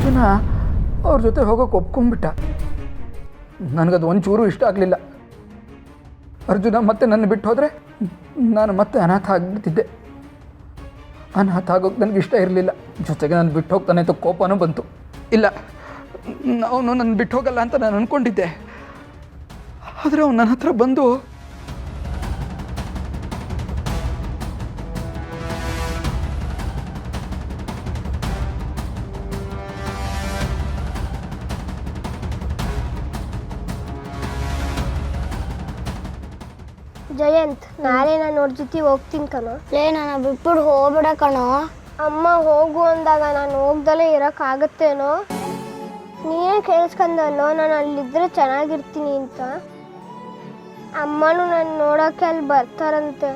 ಅರ್ಜುನ ಅವ್ರ ಜೊತೆ ಹೋಗೋಕೆ ಒಪ್ಕೊಂಡ್ಬಿಟ್ಟ. ನನಗದು ಒಂಚೂರು ಇಷ್ಟ ಆಗಲಿಲ್ಲ. ಅರ್ಜುನ ಮತ್ತೆ ನನ್ನ ಬಿಟ್ಟು ಹೋದರೆ ನಾನು ಮತ್ತೆ ಅನಾಥ ಆಗಿಬಿಡ್ತಿದ್ದೆ. ಅನಾಥ ಆಗೋಕ್ಕೆ ನನಗೆ ಇಷ್ಟ ಇರಲಿಲ್ಲ. ಜೊತೆಗೆ ನಾನು ಬಿಟ್ಟು ಹೋಗ್ತಾನೆ ಅಂತ ಕೋಪನೂ ಬಂತು. ಇಲ್ಲ, ಅವನು ನನ್ನ ಬಿಟ್ಟು ಹೋಗಲ್ಲ ಅಂತ ನಾನು ಅಂದ್ಕೊಂಡಿದ್ದೆ. ಆದರೆ ಅವನು ನನ್ನ ಹತ್ರ ಬಂದು ಜಯಂತ್, ನಾಳೆ ನಾನು ಅವ್ರ ಜೊತೆ ಹೋಗ್ತೀನಿ ಕಣೋ. ನಾನು ಬಿಟ್ಬಿಟ್ಟು ಹೋಗ್ಬಿಡ ಕಣೋ. ಅಮ್ಮ ಹೋಗು ಅಂದಾಗ ನಾನು ಹೋಗ್ದಲೇ ಇರೋಕ್ಕಾಗತ್ತೇನೋ? ನೀನೇ ಕೇಳಿಸ್ಕೊಂಡಲ್ಲೋ ನಾನು ಅಲ್ಲಿದ್ದರೆ ಚೆನ್ನಾಗಿರ್ತೀನಿ ಅಂತ. ಅಮ್ಮನೂ ನಾನು ನೋಡೋಕ್ಕೆ ಅಲ್ಲಿ ಬರ್ತಾರಂತೆ.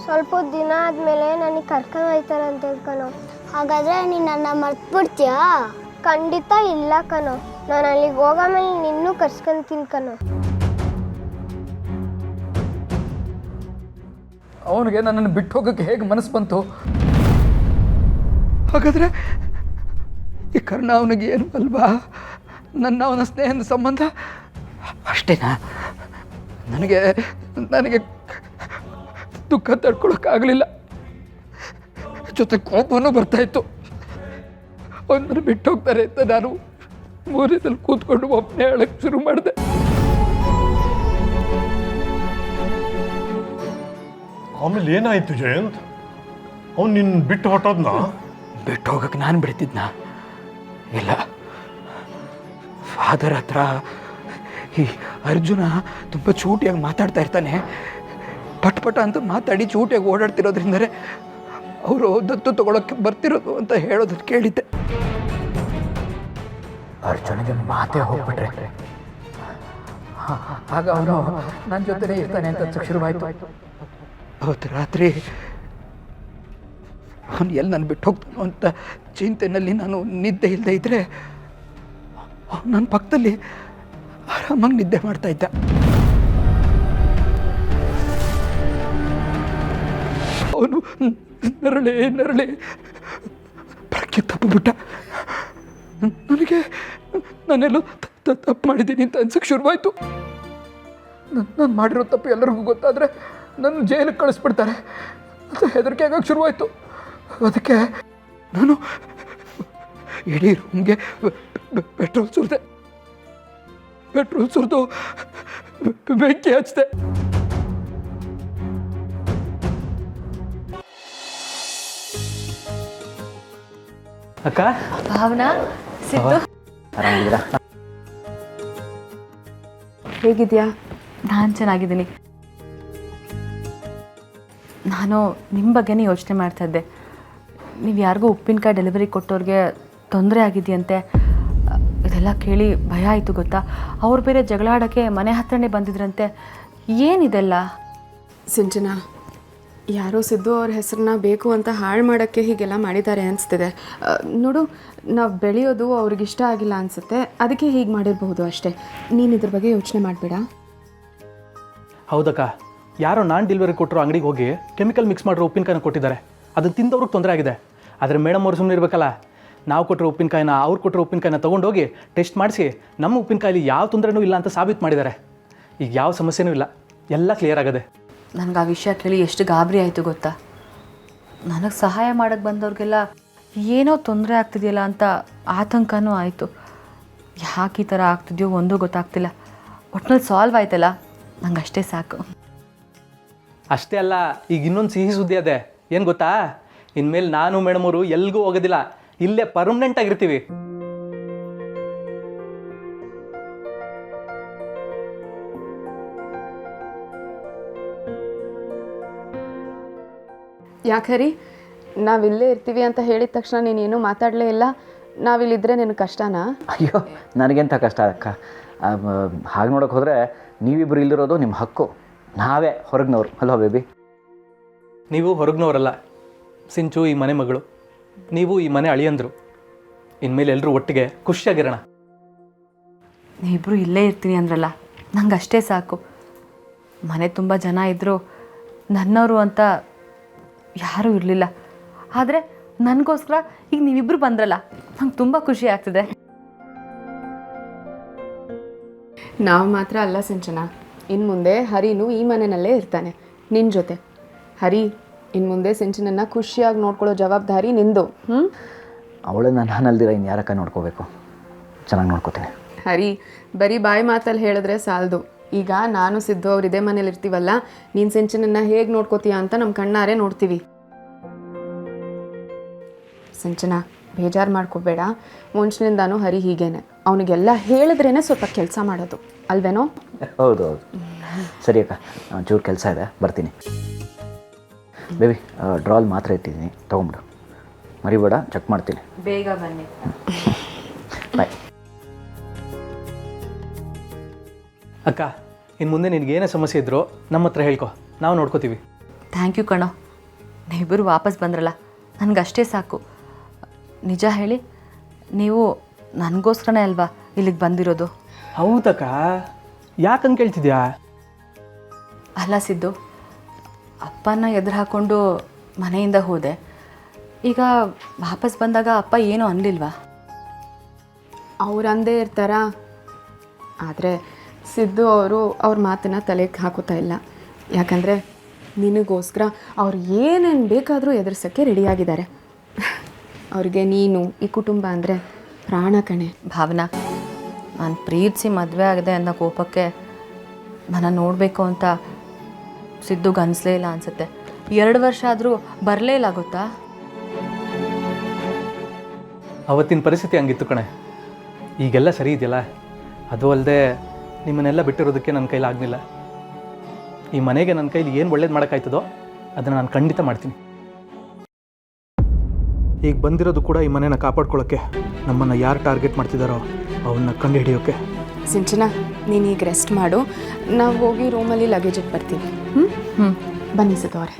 ಸ್ವಲ್ಪ ದಿನ ಆದಮೇಲೆ ನನಗೆ ಕರ್ಕೊಂಡು ಹೋಯ್ತಾರಂತೆ ಕಣೋ. ಹಾಗಾದರೆ ನೀನು ನನ್ನ ಮರ್ತ್ಬಿಡ್ತೀಯಾ? ಖಂಡಿತ ಇಲ್ಲ ಕಣೋ. ನಾನು ಅಲ್ಲಿಗೆ ಹೋಗೋಮೇಲೆ ನಿನ್ನೂ ಕರ್ಸ್ಕೊಂತೀನಿ ಕಣೋ. ಅವನಿಗೆ ನನ್ನನ್ನು ಬಿಟ್ಟು ಹೋಗೋಕ್ಕೆ ಹೇಗೆ ಮನಸ್ಸು ಬಂತು? ಹಾಗಾದರೆ ಈ ಕರ್ಣ ಅವನಿಗೆ ಏನು ಅಲ್ವಾ? ನನ್ನ ಅವನ ಸ್ನೇಹದ ಸಂಬಂಧ ಅಷ್ಟೇನಾ? ನನಗೆ ದುಃಖ ತಡ್ಕೊಳಕ್ಕಾಗಲಿಲ್ಲ. ಜೊತೆ ಕೋಪನೂ ಬರ್ತಾಯಿತ್ತು. ಅವನನ್ನು ಬಿಟ್ಟು ಹೋಗ್ತಾರೆ ಅಂತ ನಾನು ಮೂರದಲ್ಲಿ ಕೂತ್ಕೊಂಡು ಒಬ್ಬನೇ ಹೇಳಕ್ಕೆ ಶುರು ಮಾಡಿದೆ. ಆಮೇಲೆ ಏನಾಯಿತು ಜಯಂತ್? ಅವ್ನು ನಿನ್ನ ಬಿಟ್ಟು ಹೊಟ್ಟೋದ್ನ? ಬಿಟ್ಟು ಹೋಗಕ್ಕೆ ನಾನು ಬಿಡ್ತಿದ್ನ? ಇಲ್ಲ. ಫಾದರ್ ಹತ್ರ ಈ ಅರ್ಜುನ ತುಂಬ ಚೂಟಿಯಾಗಿ ಮಾತಾಡ್ತಾ ಇರ್ತಾನೆ. ಪಟ್ ಅಂತ ಮಾತಾಡಿ ಚೂಟಿಯಾಗಿ ಓಡಾಡ್ತಿರೋದ್ರಿಂದರೆ ಅವರು ದತ್ತು ತಗೊಳಕ್ಕೆ ಬರ್ತಿರೋದು ಅಂತ ಹೇಳೋದನ್ನು ಕೇಳಿದ್ದೆ. ಅರ್ಜುನಿಗೆ ಮಾತೇ ಹೋಗ್ಬಿಟ್ರೆ ಆಗ ಅವನು ನನ್ನ ಜೊತೆನೇ ಇರ್ತಾನೆ ಅಂತ ಶುರುವಾಯಿತು. ಅವತ್ತು ರಾತ್ರಿ ಅವನು ಎಲ್ಲಿ ನಾನು ಬಿಟ್ಟು ಹೋಗ್ತಾನೋ ಅಂತ ಚಿಂತೆಯಲ್ಲಿ ನಾನು ನಿದ್ದೆ ಇಲ್ಲದೆ ಇದ್ದರೆ ನನ್ನ ಪಕ್ಕದಲ್ಲಿ ಆರಾಮಾಗಿ ನಿದ್ದೆ ಮಾಡ್ತಾ ಇದ್ದ. ಅವನು ನರಳೆ ಪ್ರಜ್ಞೆ ತಪ್ಪಿಬಿಟ್ಟ. ನನಗೆ ನಾನೆಲ್ಲೋ ತಪ್ಪು ಮಾಡಿದ್ದೀನಿ ಅಂತ ಅನ್ಸಕ್ಕೆ ಶುರುವಾಯಿತು. ನಾನು ಮಾಡಿರೋ ತಪ್ಪು ಎಲ್ಲರಿಗೂ ಗೊತ್ತಾದರೆ ನನ್ನ ಜೈಲಿಗೆ ಕಳಿಸ್ಬಿಡ್ತಾರೆ ಅಂತ ಹೆದರಿಕೆ ಆಗೋಕ್ಕೆ ಶುರುವಾಯಿತು. ಅದಕ್ಕೆ ನಾನು ಇಡೀ ರೂಮ್ಗೆ ಪೆಟ್ರೋಲ್ ಸುರಿದು ಬೆಂಕಿ ಹಚ್ಚಿದೆ. ಅಕ್ಕ, ಭಾವನಾ, ಸಿದ್ದು, ಆರಾಮಿದ್ದೀರಾ? ಹೇಗಿದ್ಯಾ? ನಾನು ಚೆನ್ನಾಗಿದ್ದೀನಿ. ನಾನು ನಿಮ್ಮ ಬಗ್ಗೆನೇ ಯೋಚನೆ ಮಾಡ್ತಾ ಇದ್ದೆ. ನೀವು ಯಾರಿಗೂ ಉಪ್ಪಿನಕಾಯಿ ಡೆಲಿವರಿ ಕೊಟ್ಟವ್ರಿಗೆ ತೊಂದರೆ ಆಗಿದೆಯಂತೆ. ಇದೆಲ್ಲ ಕೇಳಿ ಭಯ ಆಯಿತು ಗೊತ್ತಾ. ಅವ್ರು ಬೇರೆ ಜಗಳ ಆಡೋಕ್ಕೆ ಮನೆ ಹತ್ರನೇ ಬಂದಿದ್ರಂತೆ. ಏನಿದೆಲ್ಲ? ಸಿಂಚನಾ, ಯಾರೋ ಸಿದ್ದು ಅವ್ರ ಹೆಸರನ್ನ ಬೇಕು ಅಂತ ಹಾಳು ಮಾಡೋಕ್ಕೆ ಹೀಗೆಲ್ಲ ಮಾಡಿದ್ದಾರೆ ಅನಿಸ್ತಿದೆ. ನೋಡು, ನಾವು ಬೆಳೆಯೋದು ಅವ್ರಿಗಿಷ್ಟ ಆಗಿಲ್ಲ ಅನಿಸುತ್ತೆ, ಅದಕ್ಕೆ ಹೀಗೆ ಮಾಡಿರಬಹುದು ಅಷ್ಟೇ. ನೀನು ಇದ್ರ ಬಗ್ಗೆ ಯೋಚನೆ ಮಾಡಬೇಡ. ಹೌದಕ್ಕ, ಯಾರೋ ನಾನು ಡೆಲಿವರಿ ಕೊಟ್ಟರು ಅಂಗಡಿಗೆ ಹೋಗಿ ಕೆಮಿಕಲ್ ಮಿಕ್ಸ್ ಮಾಡಿರೋ ಉಪ್ಪಿನಕಾಯಿನ ಕೊಟ್ಟಿದ್ದಾರೆ. ಅದನ್ನು ತಿಂದವ್ರಿಗೆ ತೊಂದರೆ ಆಗಿದೆ. ಆದರೆ ಮೇಡಮ್ ಅವ್ರು ಸುಮ್ಮನೆ ಇರಬೇಕಲ್ಲ. ನಾವು ಕೊಟ್ಟಿರೋ ಉಪ್ಪಿನಕಾಯಿನ, ಅವ್ರು ಕೊಟ್ಟಿರೋ ಉಪ್ಪಿನಕಾಯಿನ ತೊಗೊಂಡೋಗಿ ಟೆಸ್ಟ್ ಮಾಡಿಸಿ ನಮ್ಮ ಉಪ್ಪಿನಕಾಯಲ್ಲಿ ಯಾವ ತೊಂದರೆನೂ ಇಲ್ಲ ಅಂತ ಸಾಬೀತು ಮಾಡಿದ್ದಾರೆ. ಈಗ ಯಾವ ಸಮಸ್ಯೆನೂ ಇಲ್ಲ, ಎಲ್ಲ ಕ್ಲಿಯರ್ ಆಗದೆ. ನನಗೆ ಆ ವಿಷಯ ಕೇಳಿ ಎಷ್ಟು ಗಾಬರಿ ಆಯಿತು ಗೊತ್ತಾ. ನನಗೆ ಸಹಾಯ ಮಾಡೋಕ್ಕೆ ಬಂದವ್ರಿಗೆಲ್ಲ ಏನೋ ತೊಂದರೆ ಆಗ್ತಿದೆಯಲ್ಲ ಅಂತ ಆತಂಕನೂ ಆಯಿತು. ಯಾಕೆ ಈ ಥರ ಆಗ್ತಿದೆಯೋ ಒಂದೂ ಗೊತ್ತಾಗ್ತಿಲ್ಲ. ಒಟ್ಟಿನಲ್ಲಿ ಸಾಲ್ವ್ ಆಯ್ತಲ್ಲ, ನಂಗೆ ಅಷ್ಟೇ ಸಾಕು. ಅಷ್ಟೇ ಅಲ್ಲ, ಈಗ ಇನ್ನೊಂದು ಸಿಹಿ ಸುದ್ದಿ ಅದೇ. ಏನು ಗೊತ್ತಾ? ಇನ್ಮೇಲೆ ನಾನು ಮೇಡಮ್ ಅವರು ಎಲ್ಲಿಗೂ ಹೋಗೋದಿಲ್ಲ, ಇಲ್ಲೇ ಪರ್ಮನೆಂಟ್ ಆಗಿರ್ತೀವಿ. ಯಾಕೆ ನಾವಿಲ್ಲೇ ಇರ್ತೀವಿ ಅಂತ ಹೇಳಿದ ತಕ್ಷಣ ನೀನೇನು ಮಾತಾಡಲೇ ಇಲ್ಲ. ನಾವಿಲ್ಲಿದ್ದರೆ ನಿನಗೆ ಕಷ್ಟನಾ? ಅಯ್ಯೋ, ನನಗೆಂಥ ಕಷ್ಟ ಅಕ್ಕ. ಹಾಗೆ ನೋಡೋಕೆ ಹೋದರೆ ನೀವಿಬ್ಬರು ಇಲ್ಲಿರೋದು ನಿಮ್ಮ ಹಕ್ಕು. ನಾವೇ ಹೊರಗಿನವ್ರು ಅಲ್ವಾ ಬೇಬಿ? ನೀವು ಹೊರಗಿನವರಲ್ಲ. ಸಿಂಚು ಈ ಮನೆ ಮಗಳು, ನೀವು ಈ ಮನೆ ಅಳಿಯಂದರು. ಇನ್ಮೇಲೆ ಎಲ್ಲರೂ ಒಟ್ಟಿಗೆ ಖುಷಿಯಾಗಿರೋಣ. ನೀವಿಬ್ಬರು ಇಲ್ಲೇ ಇರ್ತೀನಿ ಅಂದ್ರಲ್ಲ, ನಂಗೆ ಅಷ್ಟೇ ಸಾಕು. ಮನೆ ತುಂಬ ಜನ ಇದ್ದರು, ನನ್ನವರು ಅಂತ ಯಾರೂ ಇರಲಿಲ್ಲ. ಆದರೆ ನನಗೋಸ್ಕರ ಈಗ ನೀವಿಬ್ಬರು ಬಂದ್ರಲ್ಲ, ನಂಗೆ ತುಂಬ ಖುಷಿ ಆಗ್ತಿದೆ. ನಾವು ಮಾತ್ರ ಅಲ್ಲ ಸಿಂಚನ, ಇನ್ನು ಮುಂದೆ ಹರಿನು ಈ ಮನೆಯಲ್ಲೇ ಇರ್ತಾನೆ ನಿನ್ನ ಜೊತೆ. ಹರಿ, ಇನ್ನು ಮುಂದೆ ಸಿಂಚನನ್ನ ಖುಷಿಯಾಗಿ ನೋಡ್ಕೊಳ್ಳೋ ಜವಾಬ್ದಾರಿ ನಿಂದು. ಅವಳನ್ನ ನಾನು ಅಲ್ದಿರ ಇನ್ನು ಯಾರಕ್ಕ ನೋಡ್ಕೋಬೇಕು? ಚೆನ್ನಾಗಿ ನೋಡ್ಕೋತೀನಿ. ಹರಿ, ಬರೀ ಬಾಯಿ ಮಾತಲ್ಲಿ ಹೇಳಿದ್ರೆ ಸಾಲದು. ಈಗ ನಾನು ಸಿದ್ದು ಅವ್ರು ಇದೇ ಮನೇಲಿ ಇರ್ತೀವಲ್ಲ, ನೀನು ಸಿಂಚನನ್ನ ಹೇಗೆ ನೋಡ್ಕೋತೀಯ ಅಂತ ನಮ್ಮ ಕಣ್ಣಾರೆ ನೋಡ್ತೀವಿ. ಸಿಂಚನ, ಬೇಜಾರು ಮಾಡ್ಕೋಬೇಡ. ಮುಂಚಿನಿಂದಾನು ಹರಿ ಹೀಗೇನೆ, ಅವನಿಗೆಲ್ಲ ಹೇಳಿದ್ರೇನೆ ಸ್ವಲ್ಪ ಕೆಲಸ ಮಾಡೋದು ಅಲ್ವೇನೋ? ಹೌದು ಹೌದು. ಸರಿ ಅಕ್ಕ, ಚೂರು ಕೆಲಸ ಇದೆ, ಬರ್ತೀನಿ. ಬೇಬಿ, ಡ್ರಾಲ್ ಮಾತ್ರ ಇಟ್ಟಿದ್ದೀನಿ, ತೊಗೊಂಬಿಡು. ಮರಿಬೇಡ, ಚೆಕ್ ಮಾಡ್ತೀನಿ. ಬೇಗ ಬನ್ನಿ. ಬಾಯ್. ಅಕ್ಕ, ಇನ್ನು ಮುಂದೆ ನಿನಗೇನೇ ಸಮಸ್ಯೆ ಇದ್ದರೂ ನಮ್ಮ ಹತ್ರ ಹೇಳ್ಕೊ, ನಾವು ನೋಡ್ಕೋತೀವಿ. ಥ್ಯಾಂಕ್ ಯು ಕಣೋ. ನೀವಿಬ್ಬರು ವಾಪಸ್ ಬಂದ್ರಲ್ಲ, ನನಗಷ್ಟೇ ಸಾಕು. ನಿಜ ಹೇಳಿ, ನೀವು ನನಗೋಸ್ಕರನೇ ಅಲ್ವಾ ಇಲ್ಲಿಗೆ ಬಂದಿರೋದು? ಹೌದಕ್ಕ, ಯಾಕಂತ ಕೇಳ್ತಿದ್ಯಾ? ಅಲ್ಲ ಸಿದ್ದು, ಅಪ್ಪನ ಎದುರು ಹಾಕ್ಕೊಂಡು ಮನೆಯಿಂದ ಹೋದೆ. ಈಗ ವಾಪಸ್ ಬಂದಾಗ ಅಪ್ಪ ಏನೂ ಅನ್ನಲಿಲ್ವಾ? ಅವ್ರು ಅಂದೇ ಇರ್ತಾರ. ಆದರೆ ಸಿದ್ದು ಅವರು ಅವ್ರ ಮಾತನ್ನು ತಲೆಗೆ ಹಾಕೋತಾ ಇಲ್ಲ. ಯಾಕಂದರೆ ನಿನಗೋಸ್ಕರ ಅವ್ರು ಏನೇನು ಬೇಕಾದರೂ ಎದುರಿಸೋಕ್ಕೆ ರೆಡಿಯಾಗಿದ್ದಾರೆ. ಅವ್ರಿಗೆ ನೀನು, ಈ ಕುಟುಂಬ ಅಂದರೆ ಪ್ರಾಣ ಕಣೆ. ಭಾವನಾ, ನಾನು ಪ್ರೀತಿಸಿ ಮದುವೆ ಆಗಿದೆ ಅನ್ನೋ ಕೋಪಕ್ಕೆ ನನ್ನ ನೋಡಬೇಕು ಅಂತ ಸಿದ್ದುಗೆ ಅನಿಸ್ಲೇ ಇಲ್ಲ ಅನಿಸುತ್ತೆ. 2 ವರ್ಷ ಆದರೂ ಬರಲೇ ಇಲ್ಲ ಗೊತ್ತಾ? ಅವತ್ತಿನ ಪರಿಸ್ಥಿತಿ ಹಂಗಿತ್ತು ಕಣೆ. ಈಗೆಲ್ಲ ಸರಿ ಇದೆಯಲ್ಲ. ಅದು ಅಲ್ಲದೆ ನಿಮ್ಮನ್ನೆಲ್ಲ ಬಿಟ್ಟಿರೋದಕ್ಕೆ ನನ್ನ ಕೈಲಿ ಆಗಲಿಲ್ಲ. ಈ ಮನೆಗೆ ನನ್ನ ಕೈಲಿ ಏನು ಒಳ್ಳೇದು ಮಾಡೋಕ್ಕಾಯ್ತದೋ ಅದನ್ನು ನಾನು ಖಂಡಿತ ಮಾಡ್ತೀನಿ. ಈಗ ಬಂದಿರೋದು ಕೂಡ ಈ ಮನೇನ ಕಾಪಾಡ್ಕೊಳ್ಳೋಕ್ಕೆ, ನಮ್ಮನ್ನು ಯಾರು ಟಾರ್ಗೆಟ್ ಮಾಡ್ತಿದ್ದಾರೋ ಅವನ್ನ ಕಂಡು ಹಿಡಿಯೋಕ್ಕೆ. ಸಿಂಚನ, ನೀನು ಈಗ ರೆಸ್ಟ್ ಮಾಡು. ನಾವು ಹೋಗಿ ರೂಮಲ್ಲಿ ಲಗೇಜ್ ಇಟ್ಟು ಬರ್ತೀವಿ. ಬನ್ನಿ ಸಿದ್ದು ಅವರೇ.